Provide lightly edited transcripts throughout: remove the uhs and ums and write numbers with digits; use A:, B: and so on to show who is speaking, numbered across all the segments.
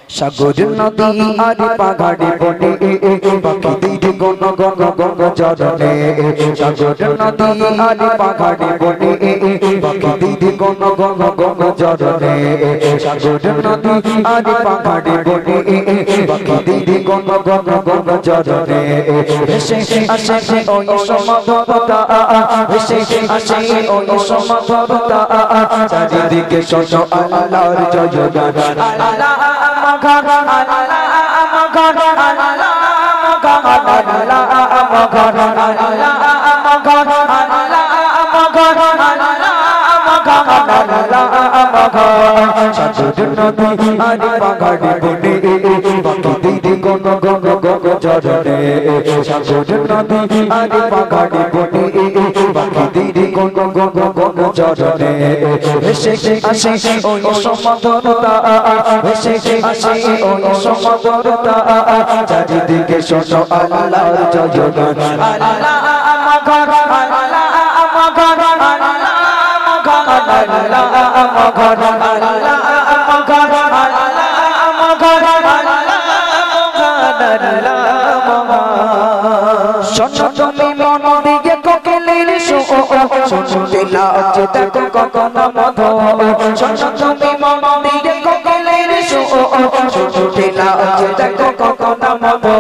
A: সাগর নদী আর পাহাড়ে বনে পাখিদের গণ গণ গণ চরণে সাগর নদী আর পাহাড়ে বনে পাখিদের গণ গণ গণ চরণে সাগর নদী আর পাহাড়ে বনে পাখিদের গণ গণ গণ চরণে ভেসে আসে ওই সমাধরতা ভেসে আসে ওই সমাধরতা চারিদিকে শোনো আল্লাহর জয়গান আল্লাহ আমার ঘর আল্লাহ আমার ঘর আল্লাহ আমার ঘর আল্লাহ আমার ঘর আল্লাহ আমার ঘর আল্লাহ আমার ঘর আল্লাহ আমার ঘর আল্লাহ আমার ঘর সাগর নদী আর পাহাড়ে বনে পাখিদের গণ গণ গণ চরণে সাগর নদী আর পাহাড়ে বনে পাখিদের গণ গণ গণ চরণে ভেসে আসে ওই সমাধরতা ভেসে আসে ওই সমাধরতা চারিদিকে শোনো আল্লাহর জয়গান আল্লাহ আমার ঘর আল্লাহ আমার ঘর আল্লাহ আমার ঘর আল্লাহ আমার ঘর আল্লাহ আমার ঘর আল্লাহ আমার ঘর আল্লাহ শোনো তুমি মন দিকে কোকিলের শুনতে লাগছে দেখো কখন মধু শোনো তুমি মন দিকে কোকিলের শুনতে লাগছে দেখো কখন মধু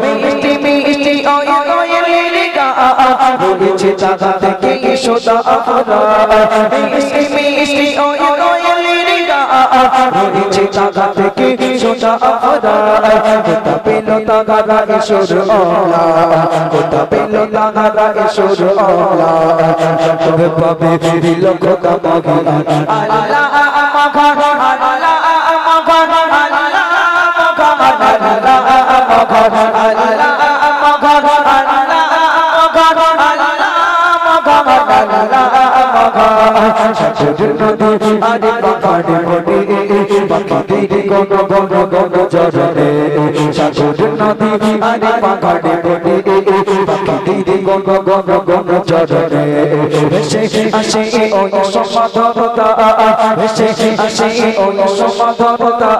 A: মিষ্টি মিষ্টি ওই কোয়েলের গান বলেছে জাগা থেকে সোদা আহরা মিষ্টি মিষ্টি ওই কোয়েলের গান বলেছে জাগা থেকে সোদা আহরা কোথা পেল তাগারা ঈশ্বর আল্লাহ কোথা পেল তাগারা ঈশ্বর আল্লাহ তবে পাবে দিল খোদা মাগি আল্লাহ আমার ঘর আল্লাহ আমার ঘর আল্লাহ আমার ঘর আল্লাহ আমার ঘর আল্লাহ আমার ঘর আল্লাহ আমার ঘর আল্লাহ আমার ঘর আল্লাহ আমার ঘর সাগর নদী আর পাহাড়ে বনে পাখিদের গণ গণ গণ চরণে সাগর নদী আর পাহাড়ে বনে পাখিদের গণ গণ গণ চরণে ভেসে আসে ওই সমাধরতা ভেসে আসে ওই সমাধরতা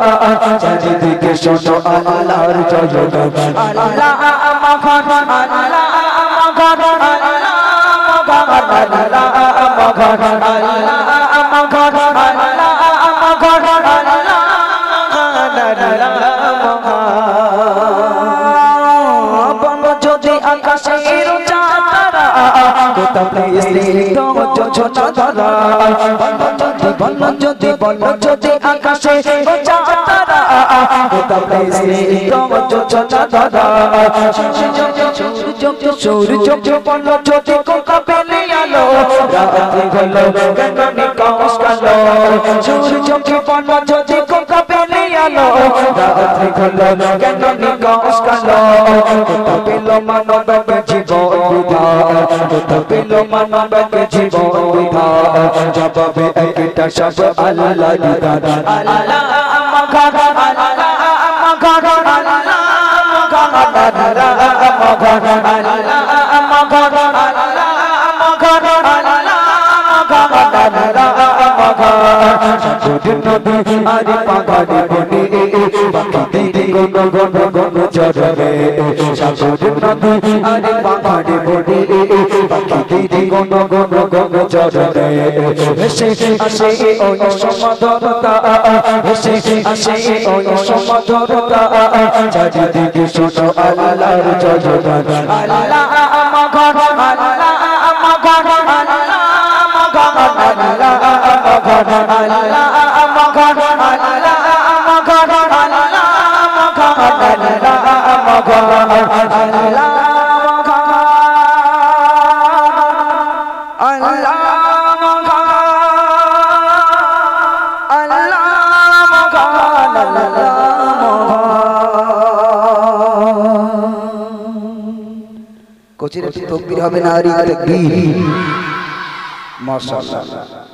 A: চারিদিকে শোনো আল্লাহর জয়গান আল্লাহ আমার ঘর আল্লাহ আমার ঘর আল্লাহ আমার ঘর আল্লাহ আমার ঘর আল্লাহ আমার ঘর আল্লাহ আমার ঘর আল্লাহ যদি আকাশের চাঁদরা কোথা স্নিগ্ধ যোছনা ধরা যদি আকাশের চাঁদরা কোথা স্নিগ্ধ যোছনা ধরা সূর্য বল যদি কোথা পেলে আলো রাত্রি হলো গগনে কস কালো সূর্য বল যদি কোথা পেলে আলো রাত্রি হলো গগনে কস কালো কোথা পেল মানব জীবন বিধান কোথা পেল মানব জীবন বিধান জবাবে একটা সব আল্লাহ বিধান আল্লাহ আমার ঘর আল্লাহ আমার ঘর আল্লাহ আমার ঘর আল্লাহ আমার ঘর আল্লাহ আমার ঘর আল্লাহ আমার ঘর আল্লাহ আমার ঘর আল্লাহ আমার ঘর সাগর নদী আর পাহাড়ে বনে পাখিদের গণ গণ গণ চরণে সাগর নদী আর পাহাড়ে বনে পাখিদের গণ গণ গণ চরণে ভেসে আসে ওই সমাধরতা ভেসে আসে ওই সমাধরতা চারিদিকে শোনো আল্লাহর জয়গান আল্লাহ আমার ঘর আল্লাহ আমার ঘর আল্লাহ আমার ঘর আল্লাহ আমার ঘর আল্লাহ আমার ঘর আল্লাহ আমার ঘর আল্লাহ আমার ঘর আল্লাহ আমার ঘর আল্লাহ কোচির একটু তকবীর হবে না আর তাকবীর মাশাআল্লাহ